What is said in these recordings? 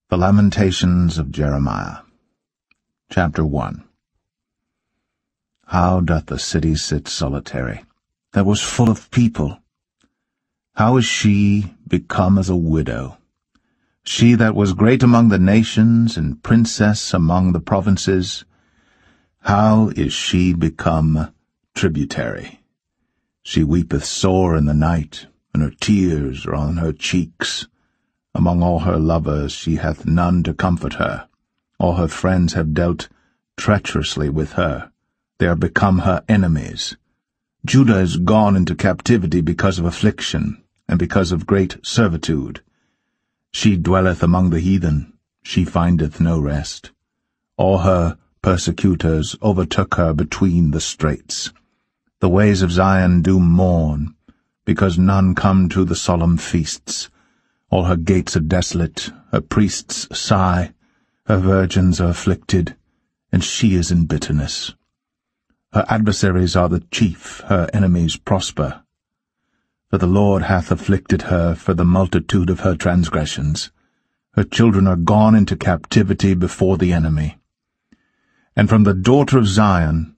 The Lamentations of Jeremiah. Chapter 1. How doth the city sit solitary, that was full of people? How is she become as a widow? She that was great among the nations, and princess among the provinces, how is she become tributary? She weepeth sore in the night, and her tears are on her cheeks. Among all her lovers she hath none to comfort her. All her friends have dealt treacherously with her. They are become her enemies. Judah is gone into captivity because of affliction, and because of great servitude. She dwelleth among the heathen, she findeth no rest. All her persecutors overtook her between the straits. The ways of Zion do mourn, because none come to the solemn feasts. All her gates are desolate, her priests sigh, her virgins are afflicted, and she is in bitterness. Her adversaries are the chief, her enemies prosper. For the Lord hath afflicted her for the multitude of her transgressions. Her children are gone into captivity before the enemy. And from the daughter of Zion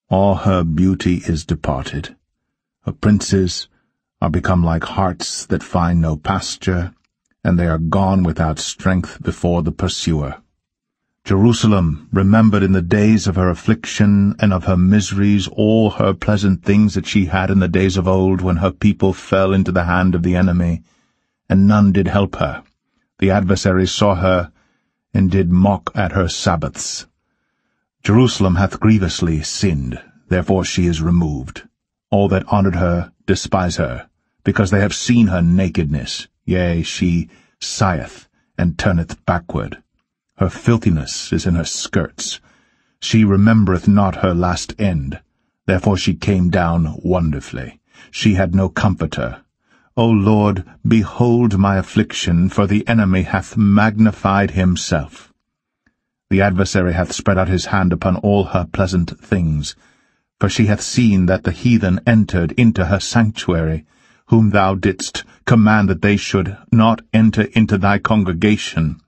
all her beauty is departed. Her princes are become like harts that find no pasture, and they are gone without strength before the pursuer. Jerusalem remembered in the days of her affliction and of her miseries all her pleasant things that she had in the days of old, when her people fell into the hand of the enemy, and none did help her. The adversaries saw her, and did mock at her Sabbaths. Jerusalem hath grievously sinned, therefore she is removed. All that honoured her despise her, because they have seen her nakedness. Yea, she sigheth, and turneth backward. Her filthiness is in her skirts. She remembereth not her last end. Therefore she came down wonderfully. She had no comforter. O Lord, behold my affliction, for the enemy hath magnified himself. The adversary hath spread out his hand upon all her pleasant things. For she hath seen that the heathen entered into her sanctuary, whom thou didst command that they should not enter into thy congregation.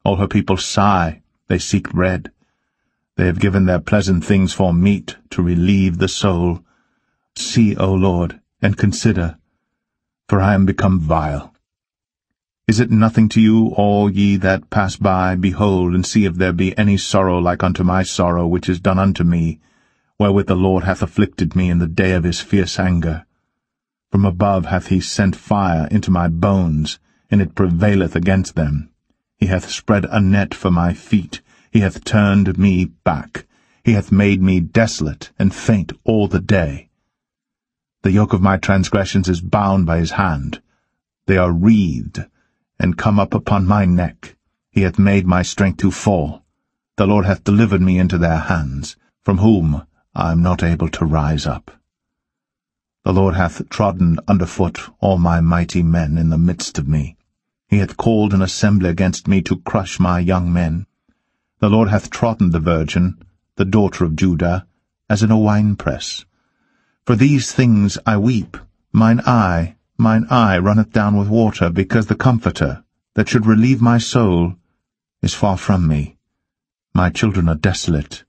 All her people sigh, they seek bread. They have given their pleasant things for meat, to relieve the soul. See, O Lord, and consider, for I am become vile. Is it nothing to you, all ye that pass by? Behold, and see if there be any sorrow like unto my sorrow, which is done unto me, wherewith the Lord hath afflicted me in the day of his fierce anger. From above hath he sent fire into my bones, and it prevaileth against them. He hath spread a net for my feet, he hath turned me back, he hath made me desolate and faint all the day. The yoke of my transgressions is bound by his hand. They are wreathed, and come up upon my neck. He hath made my strength to fall. The Lord hath delivered me into their hands, from whom I am not able to rise up. The Lord hath trodden under foot all my mighty men in the midst of me. He hath called an assembly against me to crush my young men. The Lord hath trodden the virgin, the daughter of Judah, as in a winepress. For these things I weep. Mine eye runneth down with water, because the Comforter, that should relieve my soul, is far from me. My children are desolate,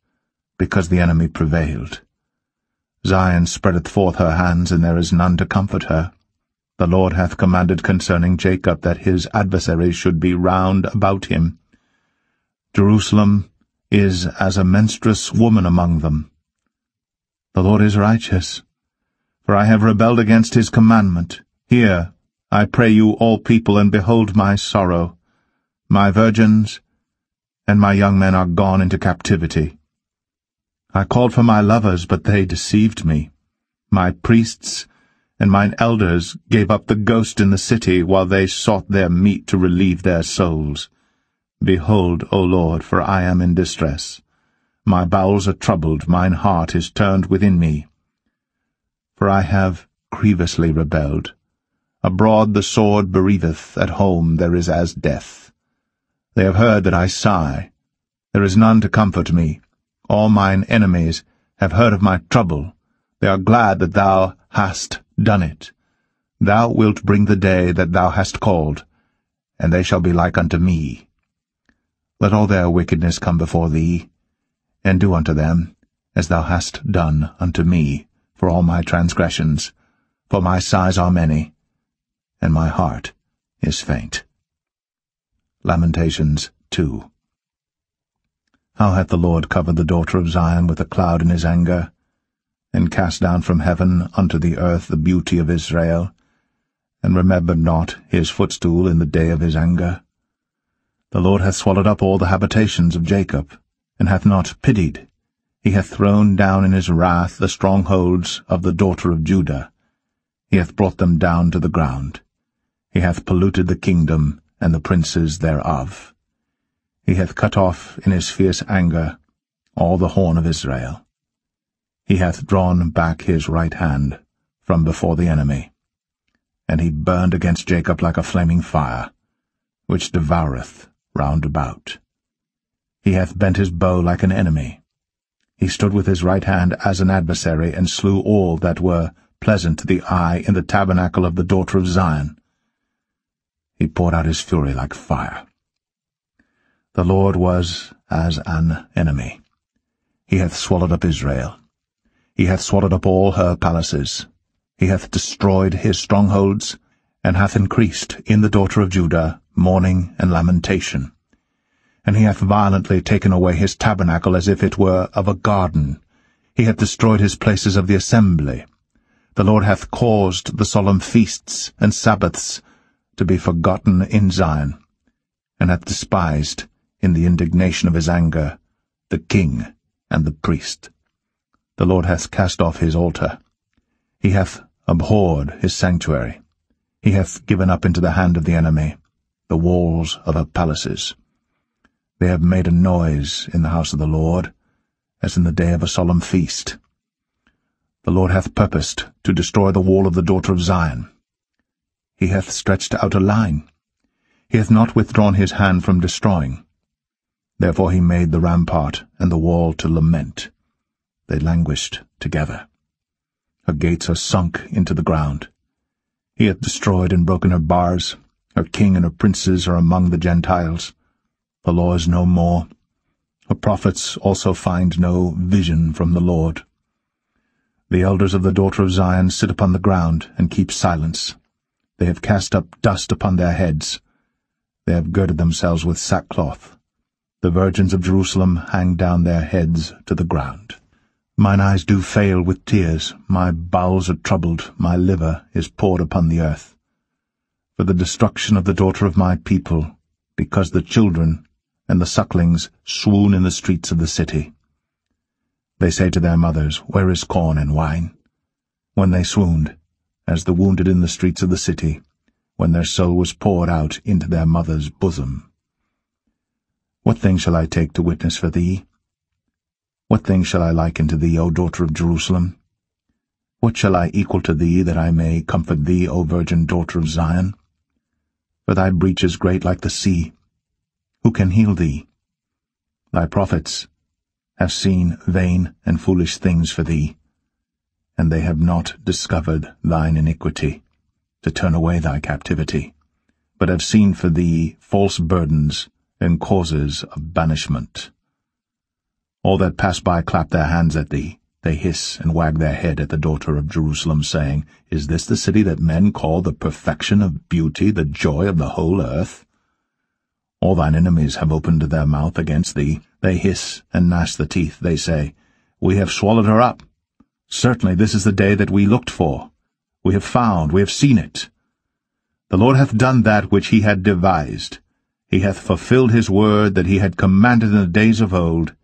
because the enemy prevailed. Zion spreadeth forth her hands, and there is none to comfort her. The Lord hath commanded concerning Jacob that his adversaries should be round about him. Jerusalem is as a menstruous woman among them. The Lord is righteous, for I have rebelled against his commandment. Hear, I pray you, all people, and behold my sorrow. My virgins and my young men are gone into captivity. I called for my lovers, but they deceived me. My priests and mine elders gave up the ghost in the city, while they sought their meat to relieve their souls. Behold, O Lord, for I am in distress. My bowels are troubled, mine heart is turned within me. For I have grievously rebelled. Abroad the sword bereaveth, at home there is as death. They have heard that I sigh. There is none to comfort me. All mine enemies have heard of my trouble. They are glad that thou hast done it. Thou wilt bring the day that thou hast called, and they shall be like unto me. Let all their wickedness come before thee, and do unto them as thou hast done unto me for all my transgressions, for my sighs are many, and my heart is faint. Lamentations 2. How hath the Lord covered the daughter of Zion with a cloud in his anger, and cast down from heaven unto the earth the beauty of Israel, and remembered not his footstool in the day of his anger. The Lord hath swallowed up all the habitations of Jacob, and hath not pitied. He hath thrown down in his wrath the strongholds of the daughter of Judah. He hath brought them down to the ground. He hath polluted the kingdom and the princes thereof. He hath cut off in his fierce anger all the horn of Israel. He hath drawn back his right hand from before the enemy. And he burned against Jacob like a flaming fire, which devoureth round about. He hath bent his bow like an enemy. He stood with his right hand as an adversary, and slew all that were pleasant to the eye in the tabernacle of the daughter of Zion. He poured out his fury like fire. The Lord was as an enemy. He hath swallowed up Israel. He hath swallowed up all her palaces. He hath destroyed his strongholds, and hath increased in the daughter of Judah mourning and lamentation. And he hath violently taken away his tabernacle as if it were of a garden. He hath destroyed his places of the assembly. The Lord hath caused the solemn feasts and Sabbaths to be forgotten in Zion, and hath despised, in the indignation of his anger, the king and the priest. The Lord hath cast off his altar. He hath abhorred his sanctuary. He hath given up into the hand of the enemy the walls of her palaces. They have made a noise in the house of the Lord, as in the day of a solemn feast. The Lord hath purposed to destroy the wall of the daughter of Zion. He hath stretched out a line. He hath not withdrawn his hand from destroying. Therefore he made the rampart and the wall to lament. They languished together. Her gates are sunk into the ground. He hath destroyed and broken her bars. Her king and her princes are among the Gentiles. The law is no more. Her prophets also find no vision from the Lord. The elders of the daughter of Zion sit upon the ground and keep silence. They have cast up dust upon their heads. They have girded themselves with sackcloth. The virgins of Jerusalem hang down their heads to the ground. Mine eyes do fail with tears, my bowels are troubled, my liver is poured upon the earth. For the destruction of the daughter of my people, because the children and the sucklings swoon in the streets of the city. They say to their mothers, Where is corn and wine? When they swooned, as the wounded in the streets of the city, when their soul was poured out into their mother's bosom. What thing shall I take to witness for thee? What thing shall I liken to thee, O daughter of Jerusalem? What shall I equal to thee, that I may comfort thee, O virgin daughter of Zion? For thy breach is great like the sea. Who can heal thee? Thy prophets have seen vain and foolish things for thee, and they have not discovered thine iniquity, to turn away thy captivity, but have seen for thee false burdens and causes of banishment. All that pass by clap their hands at thee. They hiss and wag their head at the daughter of Jerusalem, saying, Is this the city that men call the perfection of beauty, the joy of the whole earth? All thine enemies have opened their mouth against thee. They hiss and gnash the teeth. They say, We have swallowed her up. Certainly this is the day that we looked for. We have found, we have seen it. The Lord hath done that which he had devised. He hath fulfilled his word that he had commanded in the days of old.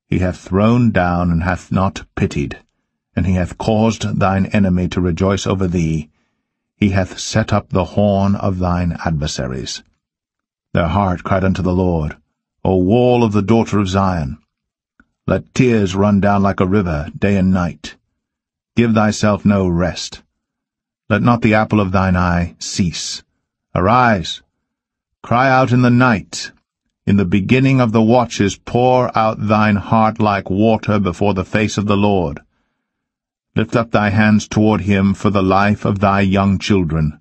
He hath thrown down and hath not pitied, and he hath caused thine enemy to rejoice over thee. He hath set up the horn of thine adversaries. Their heart cried unto the Lord, O wall of the daughter of Zion. Let tears run down like a river, day and night. Give thyself no rest. Let not the apple of thine eye cease. Arise, cry out in the night. In the beginning of the watches pour out thine heart like water before the face of the Lord. Lift up thy hands toward him for the life of thy young children,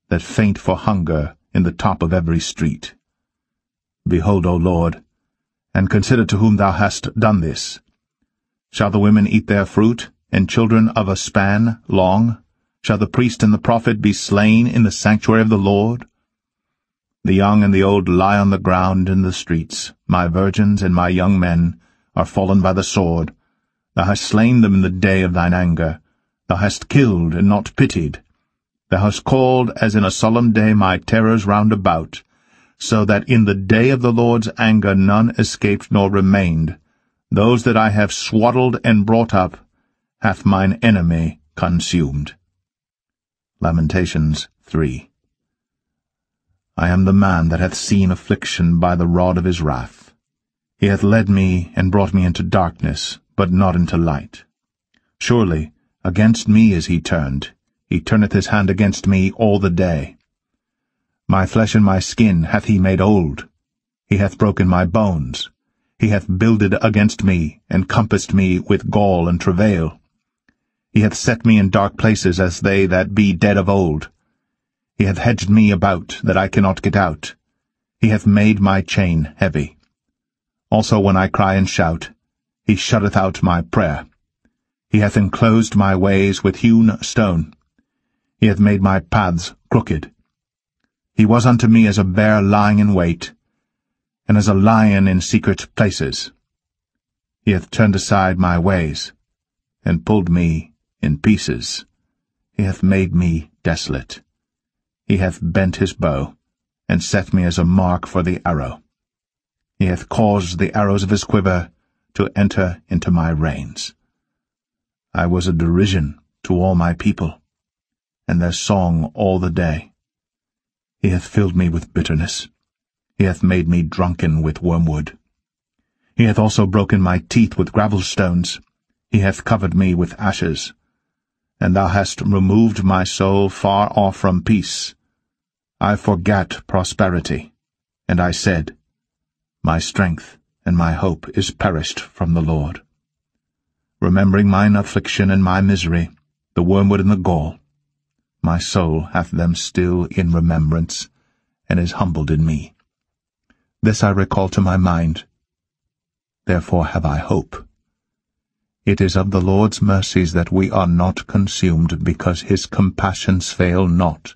that faint for hunger in the top of every street. Behold, O Lord, and consider to whom thou hast done this. Shall the women eat their fruit, and children of a span long? Shall the priest and the prophet be slain in the sanctuary of the Lord? The young and the old lie on the ground in the streets. My virgins and my young men are fallen by the sword. Thou hast slain them in the day of thine anger. Thou hast killed and not pitied. Thou hast called as in a solemn day my terrors round about, so that in the day of the Lord's anger none escaped nor remained. Those that I have swaddled and brought up hath mine enemy consumed. Lamentations 3. I am the man that hath seen affliction by the rod of his wrath. He hath led me and brought me into darkness, but not into light. Surely against me is he turned. He turneth his hand against me all the day. My flesh and my skin hath he made old. He hath broken my bones. He hath builded against me, and compassed me with gall and travail. He hath set me in dark places as they that be dead of old. He hath hedged me about, that I cannot get out. He hath made my chain heavy. Also when I cry and shout, he shutteth out my prayer. He hath enclosed my ways with hewn stone. He hath made my paths crooked. He was unto me as a bear lying in wait, and as a lion in secret places. He hath turned aside my ways, and pulled me in pieces. He hath made me desolate. He hath bent his bow, and set me as a mark for the arrow. He hath caused the arrows of his quiver to enter into my reins. I was a derision to all my people, and their song all the day. He hath filled me with bitterness. He hath made me drunken with wormwood. He hath also broken my teeth with gravel stones. He hath covered me with ashes. And thou hast removed my soul far off from peace. I forgat prosperity, and I said, My strength and my hope is perished from the Lord. Remembering mine affliction and my misery, the wormwood and the gall, my soul hath them still in remembrance, and is humbled in me. This I recall to my mind. Therefore have I hope. It is of the Lord's mercies that we are not consumed, because his compassions fail not.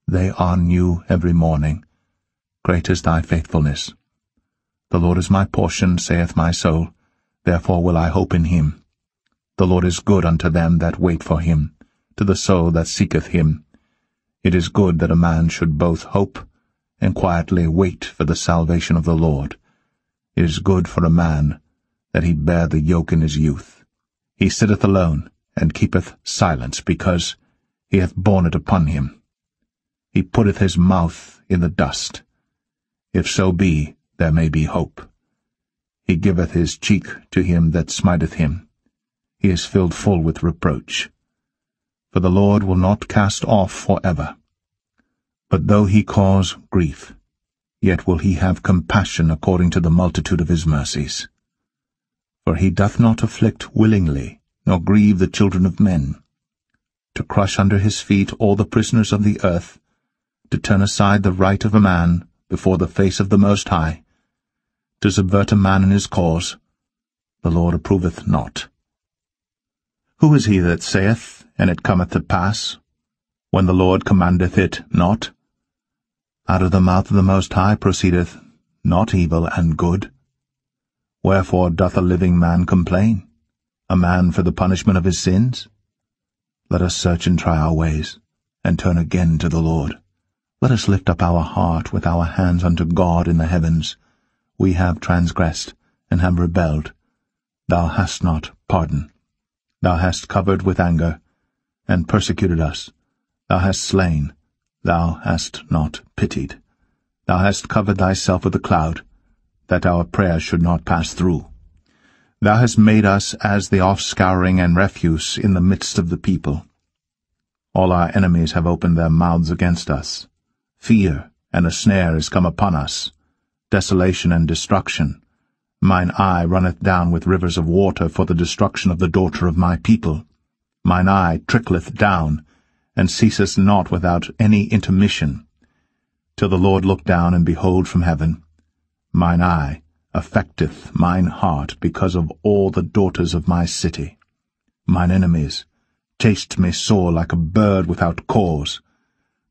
They are new every morning. Great is thy faithfulness. The Lord is my portion, saith my soul, therefore will I hope in him. The Lord is good unto them that wait for him, to the soul that seeketh him. It is good that a man should both hope and quietly wait for the salvation of the Lord. It is good for a man that he bear the yoke in his youth. He sitteth alone, and keepeth silence, because he hath borne it upon him. He putteth his mouth in the dust. If so be, there may be hope. He giveth his cheek to him that smiteth him. He is filled full with reproach. For the Lord will not cast off for ever. But though he cause grief, yet will he have compassion according to the multitude of his mercies. For he doth not afflict willingly, nor grieve the children of men. To crush under his feet all the prisoners of the earth, to turn aside the right of a man before the face of the Most High, to subvert a man in his cause, the Lord approveth not. Who is he that saith, and it cometh to pass, when the Lord commandeth it not? Out of the mouth of the Most High proceedeth not evil and good. Wherefore doth a living man complain, a man for the punishment of his sins? Let us search and try our ways, and turn again to the Lord. Let us lift up our heart with our hands unto God in the heavens. We have transgressed, and have rebelled. Thou hast not pardoned. Thou hast covered with anger, and persecuted us. Thou hast slain. Thou hast not pitied. Thou hast covered thyself with a cloud, that our prayer should not pass through. Thou hast made us as the offscouring and refuse in the midst of the people. All our enemies have opened their mouths against us. Fear and a snare is come upon us, desolation and destruction. Mine eye runneth down with rivers of water for the destruction of the daughter of my people. Mine eye trickleth down, and ceaseth not without any intermission, till the Lord look down and behold from heaven. Mine eye affecteth mine heart because of all the daughters of my city. Mine enemies chased me sore like a bird without cause.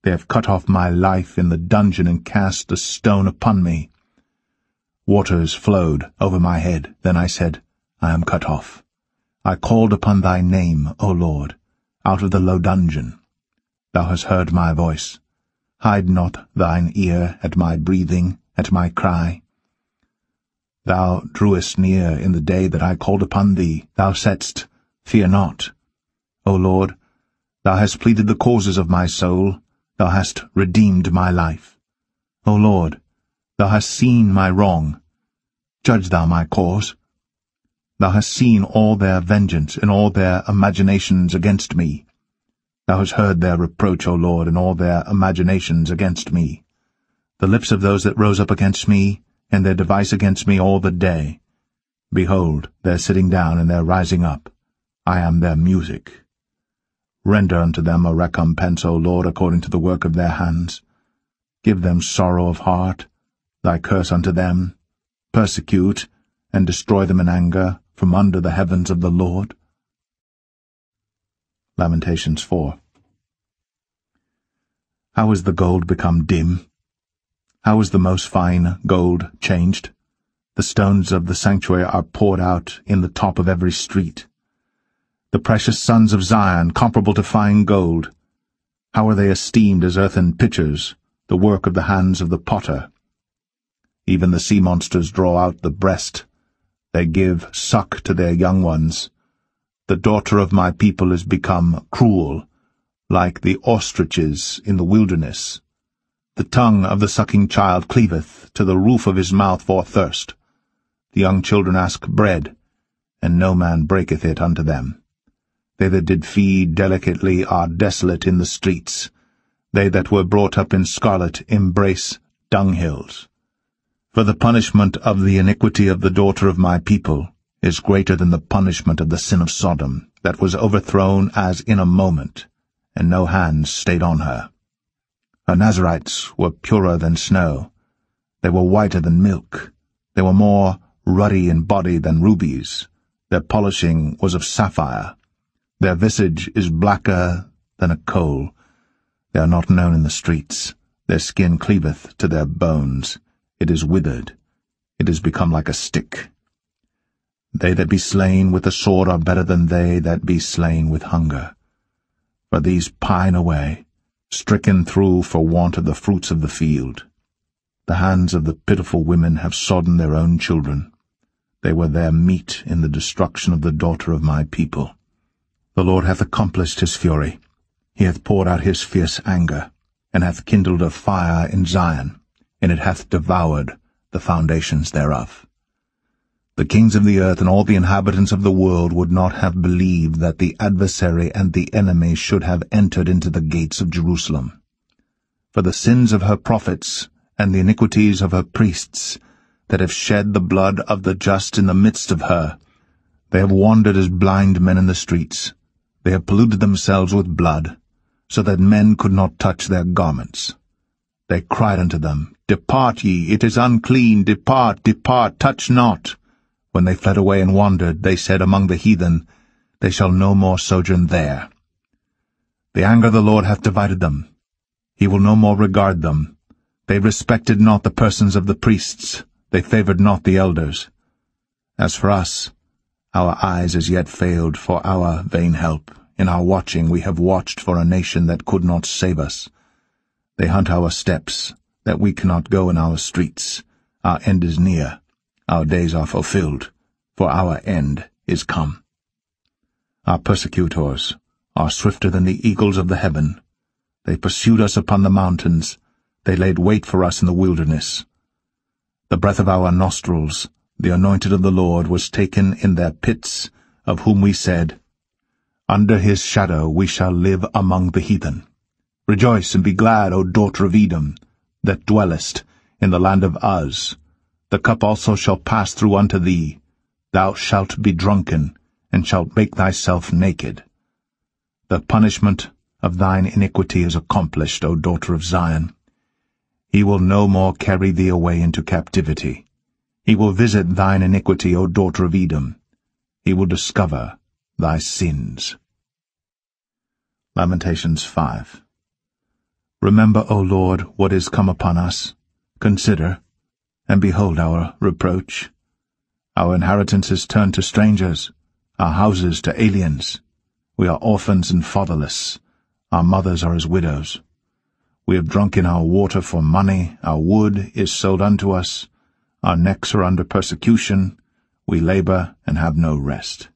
They have cut off my life in the dungeon and cast a stone upon me. Waters flowed over my head. Then I said, I am cut off. I called upon thy name, O Lord, out of the low dungeon. Thou hast heard my voice. Hide not thine ear at my breathing, at my cry. Thou drewest near in the day that I called upon thee. Thou saidst, Fear not. O Lord, thou hast pleaded the causes of my soul. Thou hast redeemed my life. O Lord, thou hast seen my wrong. Judge thou my cause. Thou hast seen all their vengeance and all their imaginations against me. Thou hast heard their reproach, O Lord, and all their imaginations against me. The lips of those that rose up against me, and their device against me all the day. Behold, their sitting down and their rising up. I am their music. Render unto them a recompense, O Lord, according to the work of their hands. Give them sorrow of heart, thy curse unto them. Persecute and destroy them in anger from under the heavens of the Lord. Lamentations 4. How is the gold become dim? How is the most fine gold changed? The stones of the sanctuary are poured out in the top of every street. The precious sons of Zion, comparable to fine gold, how are they esteemed as earthen pitchers, the work of the hands of the potter? Even the sea monsters draw out the breast. They give suck to their young ones. The daughter of my people is become cruel, like the ostriches in the wilderness. The tongue of the sucking child cleaveth to the roof of his mouth for thirst. The young children ask bread, and no man breaketh it unto them. They that did feed delicately are desolate in the streets. They that were brought up in scarlet embrace dunghills. For the punishment of the iniquity of the daughter of my people is greater than the punishment of the sin of Sodom, that was overthrown as in a moment, and no hand stayed on her. Her Nazarites were purer than snow. They were whiter than milk. They were more ruddy in body than rubies. Their polishing was of sapphire. Their visage is blacker than a coal. They are not known in the streets. Their skin cleaveth to their bones. It is withered. It is become like a stick. They that be slain with the sword are better than they that be slain with hunger. For these pine away, stricken through for want of the fruits of the field. The hands of the pitiful women have sodden their own children. They were their meat in the destruction of the daughter of my people. The Lord hath accomplished his fury. He hath poured out his fierce anger, and hath kindled a fire in Zion, and it hath devoured the foundations thereof. The kings of the earth and all the inhabitants of the world would not have believed that the adversary and the enemy should have entered into the gates of Jerusalem. For the sins of her prophets and the iniquities of her priests, that have shed the blood of the just in the midst of her, they have wandered as blind men in the streets. They have polluted themselves with blood, so that men could not touch their garments. They cried unto them, Depart ye, it is unclean, depart, depart, touch not. When they fled away and wandered, they said among the heathen, They shall no more sojourn there. The anger of the Lord hath divided them. He will no more regard them. They respected not the persons of the priests. They favored not the elders. As for us, our eyes as yet failed for our vain help. In our watching we have watched for a nation that could not save us. They hunt our steps, that we cannot go in our streets. Our end is near. Our days are fulfilled, for our end is come. Our persecutors are swifter than the eagles of the heaven. They pursued us upon the mountains. They laid wait for us in the wilderness. The breath of our nostrils, the anointed of the Lord, was taken in their pits, of whom we said, Under his shadow we shall live among the heathen. Rejoice and be glad, O daughter of Edom, that dwellest in the land of Uz. The cup also shall pass through unto thee. Thou shalt be drunken, and shalt make thyself naked. The punishment of thine iniquity is accomplished, O daughter of Zion. He will no more carry thee away into captivity. He will visit thine iniquity, O daughter of Edom. He will discover thy sins. Lamentations 5. Remember, O Lord, what is come upon us. Consider, and behold our reproach. Our inheritance is turned to strangers, our houses to aliens. We are orphans and fatherless. Our mothers are as widows. We have drunken our water for money. Our wood is sold unto us. Our necks are under persecution. We labor and have no rest.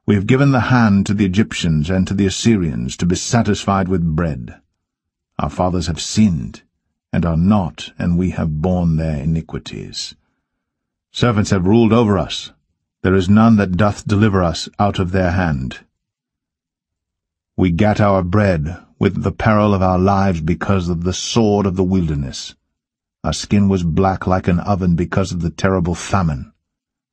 We have given the hand to the Egyptians and to the Assyrians to be satisfied with bread. Our fathers have sinned, and are not, and we have borne their iniquities. Servants have ruled over us. There is none that doth deliver us out of their hand. We gat our bread with the peril of our lives because of the sword of the wilderness. Our skin was black like an oven because of the terrible famine.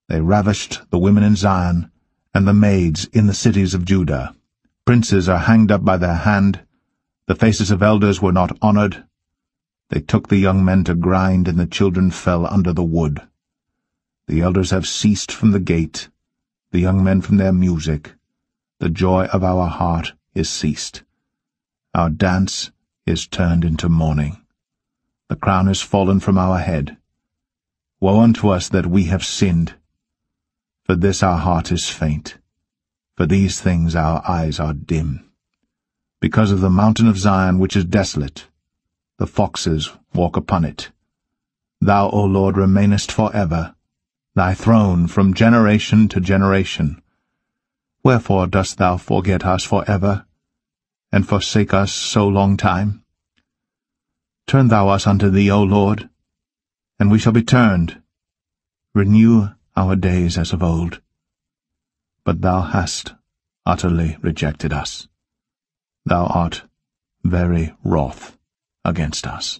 They ravished the women in Zion, and the maids in the cities of Judah. Princes are hanged up by their hand. The faces of elders were not honored. They took the young men to grind, and the children fell under the wood. The elders have ceased from the gate, the young men from their music. The joy of our heart is ceased. Our dance is turned into mourning. The crown is fallen from our head. Woe unto us that we have sinned! For this our heart is faint. For these things our eyes are dim. Because of the mountain of Zion which is desolate, the foxes walk upon it. Thou, O Lord, remainest for ever, thy throne from generation to generation. Wherefore dost thou forget us for ever, and forsake us so long time? Turn thou us unto thee, O Lord, and we shall be turned. Renew our days as of old. But thou hast utterly rejected us. Thou art very wroth against us.